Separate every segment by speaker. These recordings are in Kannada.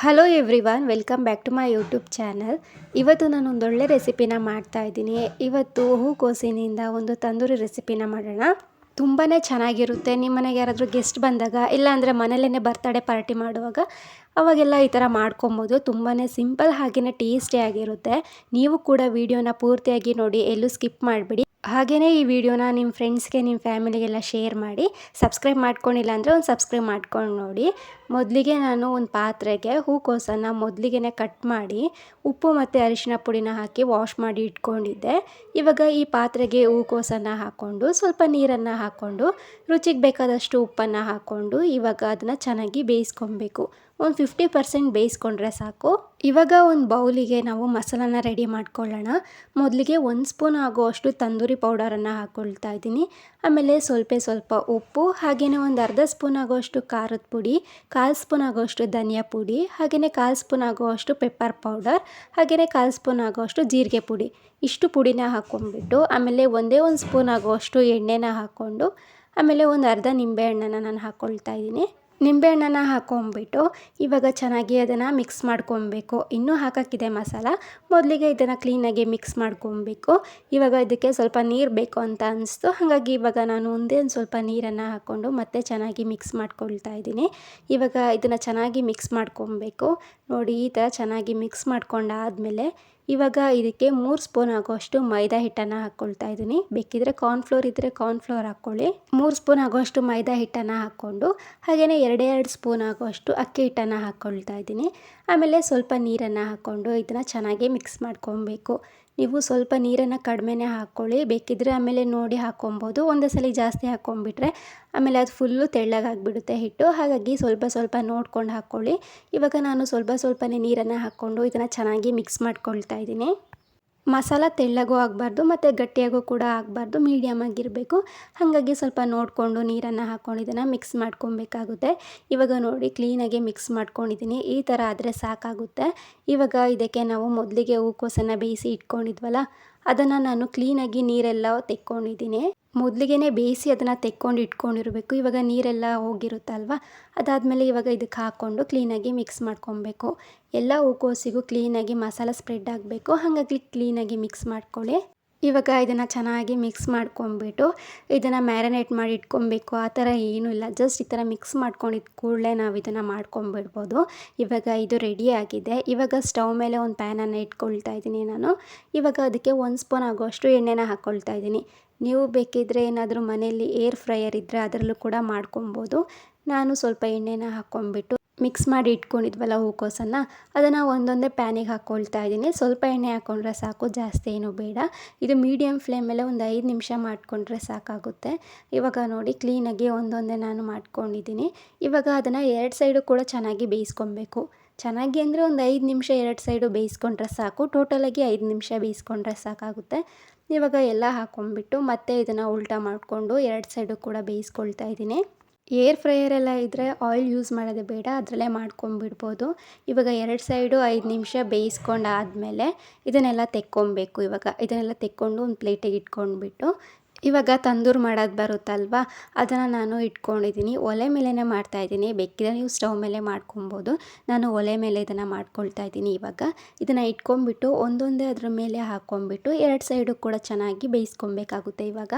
Speaker 1: Hello everyone, welcome back to my YouTube channel. ಇವತ್ತು ನಾನು ಒಂದೊಳ್ಳೆ ರೆಸಿಪಿನ ಮಾಡ್ತಾಯಿದ್ದೀನಿ. ಇವತ್ತು ಹೂಕೋಸಿನಿಂದ ಒಂದು ತಂದೂರಿ ರೆಸಿಪಿನ ಮಾಡೋಣ. ತುಂಬಾ ಚೆನ್ನಾಗಿರುತ್ತೆ. ನಿಮ್ಮ ಮನೆಗೆ ಯಾರಾದರೂ ಗೆಸ್ಟ್ ಬಂದಾಗ, ಇಲ್ಲಾಂದರೆ ಮನೇಲೇ ಬರ್ತಡೇ ಪಾರ್ಟಿ ಮಾಡುವಾಗ ಅವಾಗೆಲ್ಲ ಈ ಥರ ಮಾಡ್ಕೊಬೋದು. ತುಂಬಾ ಸಿಂಪಲ್ ಹಾಗೆಯೇ ಟೇಸ್ಟಿಯಾಗಿರುತ್ತೆ. ನೀವು ಕೂಡ ವಿಡಿಯೋನ ಪೂರ್ತಿಯಾಗಿ ನೋಡಿ, ಎಲ್ಲೂ ಸ್ಕಿಪ್ ಮಾಡಿಬಿಡಿ. ಹಾಗೆಯೇ ಈ ವಿಡಿಯೋನ ನಿಮ್ಮ ಫ್ರೆಂಡ್ಸ್ಗೆ, ನಿಮ್ಮ ಫ್ಯಾಮಿಲಿಗೆಲ್ಲ ಶೇರ್ ಮಾಡಿ. ಸಬ್ಸ್ಕ್ರೈಬ್ ಮಾಡ್ಕೊಂಡಿಲ್ಲ ಅಂದರೆ ಒಂದು ಸಬ್ಸ್ಕ್ರೈಬ್ ಮಾಡ್ಕೊಂಡು ನೋಡಿ. ಮೊದಲಿಗೆ ನಾನು ಒಂದು ಪಾತ್ರೆಗೆ ಹೂಕೋಸನ್ನು ಮೊದಲಿಗೆ ಕಟ್ ಮಾಡಿ ಉಪ್ಪು ಮತ್ತು ಅರಿಶಿನ ಪುಡಿನ ಹಾಕಿ ವಾಶ್ ಮಾಡಿ ಇಟ್ಕೊಂಡಿದ್ದೆ. ಇವಾಗ ಈ ಪಾತ್ರೆಗೆ ಹೂಕೋಸನ್ನು ಹಾಕ್ಕೊಂಡು ಸ್ವಲ್ಪ ನೀರನ್ನು ಹಾಕ್ಕೊಂಡು ರುಚಿಗೆ ಬೇಕಾದಷ್ಟು ಉಪ್ಪನ್ನು ಹಾಕ್ಕೊಂಡು ಇವಾಗ ಅದನ್ನು ಚೆನ್ನಾಗಿ ಬೇಯಿಸ್ಕೊಬೇಕು. ಒಂದು 50% ಬೇಯಿಸ್ಕೊಂಡ್ರೆ ಸಾಕು. ಇವಾಗ ಒಂದು ಬೌಲಿಗೆ ನಾವು ಮಸಾಲಾನ ರೆಡಿ ಮಾಡ್ಕೊಳ್ಳೋಣ. ಮೊದಲಿಗೆ 1 ಸ್ಪೂನ್ ಆಗುವಷ್ಟು ತಂದೂರಿ ಪೌಡರನ್ನು ಹಾಕ್ಕೊಳ್ತಾ ಇದ್ದೀನಿ. ಆಮೇಲೆ ಸ್ವಲ್ಪ ಉಪ್ಪು, ಹಾಗೆಯೇ ಒಂದು ಅರ್ಧ ಸ್ಪೂನ್ ಆಗುವಷ್ಟು ಖಾರದ ಪುಡಿ, 1/4 ಸ್ಪೂನ್ ಆಗುವಷ್ಟು ಧನಿಯಾ ಪುಡಿ, ಹಾಗೆಯೇ 1/4 ಸ್ಪೂನ್ ಆಗುವಷ್ಟು ಪೆಪ್ಪರ್ ಪೌಡರ್, ಹಾಗೆಯೇ 1/4 ಸ್ಪೂನ್ ಆಗುವಷ್ಟು ಜೀರಿಗೆ ಪುಡಿ. ಇಷ್ಟು ಪುಡಿನ ಹಾಕ್ಕೊಂಡ್ಬಿಟ್ಟು ಆಮೇಲೆ ಒಂದೇ 1 ಸ್ಪೂನ್ ಆಗುವಷ್ಟು ಎಣ್ಣೆನ ಹಾಕ್ಕೊಂಡು ಆಮೇಲೆ ಒಂದು ಅರ್ಧ ನಿಂಬೆಹಣ್ಣನ್ನು ನಾನು ಹಾಕ್ಕೊಳ್ತಾ ಇದ್ದೀನಿ. ನಿಂಬೆಹಣ್ಣನ್ನು ಹಾಕ್ಕೊಂಬಿಟ್ಟು ಇವಾಗ ಚೆನ್ನಾಗಿ ಅದನ್ನು ಮಿಕ್ಸ್ ಮಾಡ್ಕೊಬೇಕು. ಇನ್ನೂ ಹಾಕೋಕ್ಕಿದೆ ಮಸಾಲ. ಮೊದಲಿಗೆ ಇದನ್ನು ಕ್ಲೀನಾಗಿ ಮಿಕ್ಸ್ ಮಾಡ್ಕೊಬೇಕು. ಇವಾಗ ಇದಕ್ಕೆ ಸ್ವಲ್ಪ ನೀರು ಬೇಕು ಅಂತ ಅನಿಸ್ತು. ಹಾಗಾಗಿ ಇವಾಗ ನಾನು ಒಂದೇ ಒಂದು ಸ್ವಲ್ಪ ನೀರನ್ನು ಹಾಕ್ಕೊಂಡು ಮತ್ತೆ ಚೆನ್ನಾಗಿ ಮಿಕ್ಸ್ ಮಾಡ್ಕೊಳ್ತಾ ಇದ್ದೀನಿ. ಇವಾಗ ಇದನ್ನು ಚೆನ್ನಾಗಿ ಮಿಕ್ಸ್ ಮಾಡ್ಕೊಬೇಕು. ನೋಡಿ, ಈ ಥರ ಚೆನ್ನಾಗಿ ಮಿಕ್ಸ್ ಮಾಡ್ಕೊಂಡಾದಮೇಲೆ ಇವಾಗ ಇದಕ್ಕೆ 3 ಸ್ಪೂನ್ ಆಗೋಷ್ಟು ಮೈದಾ ಹಿಟ್ಟನ್ನು ಹಾಕ್ಕೊಳ್ತಾ ಇದ್ದೀನಿ. ಬೇಕಿದ್ರೆ ಕಾರ್ನ್ಫ್ಲೋರ್ ಇದ್ದರೆ ಕಾರ್ನ್ಫ್ಲೋರ್ ಹಾಕ್ಕೊಳ್ಳಿ. 3 ಸ್ಪೂನ್ ಆಗೋಷ್ಟು ಮೈದಾ ಹಿಟ್ಟನ್ನು ಹಾಕ್ಕೊಂಡು ಹಾಗೆಯೇ 2 ಸ್ಪೂನ್ ಆಗೋಷ್ಟು ಅಕ್ಕಿ ಹಿಟ್ಟನ್ನು ಹಾಕ್ಕೊಳ್ತಾ ಇದ್ದೀನಿ. ಆಮೇಲೆ ಸ್ವಲ್ಪ ನೀರನ್ನು ಹಾಕ್ಕೊಂಡು ಇದನ್ನು ಚೆನ್ನಾಗಿ ಮಿಕ್ಸ್ ಮಾಡ್ಕೊಬೇಕು. ನೀವು ಸ್ವಲ್ಪ ನೀರನ್ನು ಕಡಿಮೆನೇ ಹಾಕ್ಕೊಳ್ಳಿ. ಬೇಕಿದ್ದರೆ ಆಮೇಲೆ ನೋಡಿ ಹಾಕ್ಕೊಬೋದು. ಒಂದೇ ಸಲ ಜಾಸ್ತಿ ಹಾಕ್ಕೊಂಬಿಟ್ರೆ ಆಮೇಲೆ ಅದು ಫುಲ್ಲು ತೆಳ್ಳಗಾಗಿಬಿಡುತ್ತೆ ಹಿಟ್ಟು. ಹಾಗಾಗಿ ಸ್ವಲ್ಪ ನೋಡ್ಕೊಂಡು ಹಾಕ್ಕೊಳ್ಳಿ. ಇವಾಗ ನಾನು ಸ್ವಲ್ಪನೇ ನೀರನ್ನು ಹಾಕ್ಕೊಂಡು ಇದನ್ನು ಚೆನ್ನಾಗಿ ಮಿಕ್ಸ್ ಮಾಡ್ಕೊಳ್ತಾ ಇದ್ದೀನಿ. ಮಸಾಲ ತೆಳ್ಳಗೂ ಆಗಬಾರ್ದು ಮತ್ತು ಗಟ್ಟಿಯಾಗೂ ಕೂಡ ಆಗಬಾರ್ದು, ಮೀಡಿಯಮ್ ಆಗಿರಬೇಕು. ಹಾಗಾಗಿ ಸ್ವಲ್ಪ ನೋಡಿಕೊಂಡು ನೀರನ್ನು ಹಾಕ್ಕೊಂಡು ಇದನ್ನು ಮಿಕ್ಸ್ ಮಾಡ್ಕೊಬೇಕಾಗುತ್ತೆ. ಇವಾಗ ನೋಡಿ, ಕ್ಲೀನಾಗಿ ಮಿಕ್ಸ್ ಮಾಡ್ಕೊಂಡಿದ್ದೀನಿ. ಈ ಥರ ಆದರೆ ಸಾಕಾಗುತ್ತೆ. ಇವಾಗ ಇದಕ್ಕೆ ನಾವು ಮೊದಲಿಗೆ ಹೂಕೋಸನ್ನು ಬೇಯಿಸಿ ಇಟ್ಕೊಂಡಿದ್ವಲ್ಲ, ಅದನ್ನು ನಾನು ಕ್ಲೀನಾಗಿ ನೀರೆಲ್ಲ ತೆಕ್ಕೊಂಡಿದ್ದೀನಿ. ಮೊದಲಿಗೆ ಬೇಯಿಸಿ ಅದನ್ನು ತೆಕ್ಕೊಂಡು ಇಟ್ಕೊಂಡಿರಬೇಕು. ಇವಾಗ ನೀರೆಲ್ಲ ಹೋಗಿರುತ್ತಲ್ವ, ಅದಾದಮೇಲೆ ಇವಾಗ ಇದಕ್ಕೆ ಹಾಕ್ಕೊಂಡು ಕ್ಲೀನಾಗಿ ಮಿಕ್ಸ್ ಮಾಡ್ಕೊಬೇಕು. ಎಲ್ಲ ಹೂಕೋಸಿಗೂ ಕ್ಲೀನಾಗಿ ಮಸಾಲ ಸ್ಪ್ರೆಡ್ ಆಗಬೇಕು. ಹಾಗಾಗಿ ಕ್ಲೀನಾಗಿ ಮಿಕ್ಸ್ ಮಾಡ್ಕೊಳ್ಳಿ. ಇವಾಗ ಇದನ್ನು ಚೆನ್ನಾಗಿ ಮಿಕ್ಸ್ ಮಾಡ್ಕೊಂಬಿಟ್ಟು ಇದನ್ನು ಮ್ಯಾರಿನೇಟ್ ಮಾಡಿ ಇಟ್ಕೊಬೇಕು. ಆ ಥರ ಏನೂ ಇಲ್ಲ, ಜಸ್ಟ್ ಈ ಥರ ಮಿಕ್ಸ್ ಮಾಡ್ಕೊಂಡಿದ್ದ ಕೂಡಲೇ ನಾವು ಇದನ್ನು ಮಾಡ್ಕೊಂಬಿಡ್ಬೋದು. ಇವಾಗ ಇದು ರೆಡಿ ಆಗಿದೆ. ಇವಾಗ ಸ್ಟವ್ ಮೇಲೆ ಒಂದು ಪ್ಯಾನನ್ನು ಇಟ್ಕೊಳ್ತಾ ಇದ್ದೀನಿ ನಾನು. ಇವಾಗ ಅದಕ್ಕೆ 1 ಸ್ಪೂನ್ ಆಗುವಷ್ಟು ಎಣ್ಣೆನ ಹಾಕ್ಕೊಳ್ತಾ ಇದ್ದೀನಿ. ನೀವು ಬೇಕಿದ್ದರೆ ಏನಾದರೂ ಮನೆಯಲ್ಲಿ ಏರ್ ಫ್ರೈಯರ್ ಇದ್ದರೆ ಅದರಲ್ಲೂ ಕೂಡ ಮಾಡ್ಕೊಬೋದು. ನಾನು ಸ್ವಲ್ಪ ಎಣ್ಣೆನ ಹಾಕ್ಕೊಂಬಿಟ್ಟು ಮಿಕ್ಸ್ ಮಾಡಿ ಇಟ್ಕೊಂಡಿದ್ವಲ್ಲ ಹೂಕೋಸನ್ನು, ಅದನ್ನು ಒಂದೊಂದೇ ಪ್ಯಾನಿಗೆ ಹಾಕ್ಕೊಳ್ತಾ ಇದ್ದೀನಿ. ಸ್ವಲ್ಪ ಎಣ್ಣೆ ಹಾಕ್ಕೊಂಡ್ರೆ ಸಾಕು, ಜಾಸ್ತಿ ಏನೂ ಬೇಡ. ಇದು ಮೀಡಿಯಮ್ ಫ್ಲೇಮಲ್ಲೇ ಒಂದು 5 ನಿಮಿಷ ಮಾಡಿಕೊಂಡ್ರೆ ಸಾಕಾಗುತ್ತೆ. ಇವಾಗ ನೋಡಿ, ಕ್ಲೀನಾಗಿ ಒಂದೊಂದೇ ನಾನು ಮಾಡ್ಕೊಂಡಿದ್ದೀನಿ. ಇವಾಗ ಅದನ್ನು 2 ಸೈಡು ಕೂಡ ಚೆನ್ನಾಗಿ ಬೇಯಿಸ್ಕೊಬೇಕು. ಚೆನ್ನಾಗಿ ಅಂದರೆ ಒಂದು 5 ನಿಮಿಷ 2 ಸೈಡು ಬೇಯಿಸ್ಕೊಂಡ್ರೆ ಸಾಕು. ಟೋಟಲಾಗಿ 5 ನಿಮಿಷ ಬೇಯಿಸ್ಕೊಂಡ್ರೆ ಸಾಕಾಗುತ್ತೆ. ಇವಾಗ ಎಲ್ಲ ಹಾಕ್ಕೊಂಬಿಟ್ಟು ಮತ್ತೆ ಇದನ್ನು ಉಲ್ಟಾ ಮಾಡಿಕೊಂಡು 2 ಸೈಡು ಕೂಡ ಬೇಯಿಸ್ಕೊಳ್ತಾ ಇದ್ದೀನಿ. ಏರ್ ಫ್ರೈಯರೆಲ್ಲ ಇದ್ದರೆ ಆಯಿಲ್ ಯೂಸ್ ಮಾಡೋದೇ ಬೇಡ, ಅದರಲ್ಲೇ ಮಾಡ್ಕೊಂಬಿಡ್ಬೋದು. ಇವಾಗ 2 ಸೈಡು 5 ನಿಮಿಷ ಬೇಯಿಸ್ಕೊಂಡಾದಮೇಲೆ ಇದನ್ನೆಲ್ಲ ತೆಕ್ಕೊಬೇಕು. ಇವಾಗ ಇದನ್ನೆಲ್ಲ ತೆಕ್ಕೊಂಡು ಒಂದು ಪ್ಲೇಟಿಗೆ ಇಟ್ಕೊಂಡ್ಬಿಟ್ಟು ಇವಾಗ ತಂದೂರು ಮಾಡೋದು ಬರುತ್ತಲ್ವ, ಅದನ್ನು ನಾನು ಇಟ್ಕೊಂಡಿದ್ದೀನಿ. ಒಲೆ ಮೇಲೇ ಮಾಡ್ತಾಯಿದ್ದೀನಿ. ಬೇಕಿದ್ರೆ ನೀವು ಸ್ಟವ್ ಮೇಲೆ ಮಾಡ್ಕೊಬೋದು. ನಾನು ಒಲೆ ಮೇಲೆ ಇದನ್ನು ಮಾಡ್ಕೊಳ್ತಾ ಇದ್ದೀನಿ. ಇವಾಗ ಇದನ್ನು ಇಟ್ಕೊಂಡ್ಬಿಟ್ಟು ಒಂದೊಂದೇ ಅದ್ರ ಮೇಲೆ ಹಾಕ್ಕೊಂಬಿಟ್ಟು 2 ಸೈಡು ಕೂಡ ಚೆನ್ನಾಗಿ ಬೇಯಿಸ್ಕೊಬೇಕಾಗುತ್ತೆ. ಇವಾಗ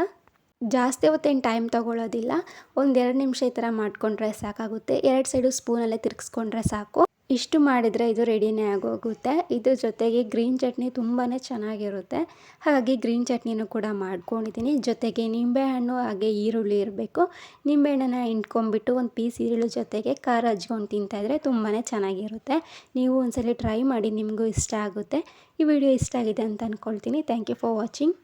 Speaker 1: ಜಾಸ್ತಿ ಹೊತ್ತೇನು ಟೈಮ್ ತೊಗೊಳ್ಳೋದಿಲ್ಲ. ಒಂದು 2 ನಿಮಿಷ ಈ ಥರ ಮಾಡಿಕೊಂಡ್ರೆ ಸಾಕಾಗುತ್ತೆ. 2 ಸೈಡು ಸ್ಪೂನಲ್ಲೇ ತಿರುಗಿಸ್ಕೊಂಡ್ರೆ ಸಾಕು. ಇಷ್ಟು ಮಾಡಿದರೆ ಇದು ರೆಡಿನೇ ಆಗೋಗುತ್ತೆ. ಇದ್ರ ಜೊತೆಗೆ ಗ್ರೀನ್ ಚಟ್ನಿ ತುಂಬಾ ಚೆನ್ನಾಗಿರುತ್ತೆ. ಹಾಗಾಗಿ ಗ್ರೀನ್ ಚಟ್ನಿನೂ ಕೂಡ ಮಾಡ್ಕೊಂಡಿದ್ದೀನಿ. ಜೊತೆಗೆ ನಿಂಬೆಹಣ್ಣು ಹಾಗೆ ಈರುಳ್ಳಿ ಇರಬೇಕು. ನಿಂಬೆಹಣ್ಣನ್ನು ಹಿಂಡ್ಕೊಂಬಿಟ್ಟು ಒಂದು ಪೀಸ್ ಈರುಳ್ಳಿ ಜೊತೆಗೆ ಖಾರ ಹಚ್ಕೊಂಡು ತಿಂತಾಯಿದ್ರೆ ತುಂಬಾ ಚೆನ್ನಾಗಿರುತ್ತೆ. ನೀವು ಒಂದ್ಸಲ ಟ್ರೈ ಮಾಡಿ, ನಿಮಗೂ ಇಷ್ಟ ಆಗುತ್ತೆ. ಈ ವಿಡಿಯೋ ಇಷ್ಟ ಆಗಿದೆ ಅಂತ ಅಂದ್ಕೊಳ್ತೀನಿ. Thank you for watching.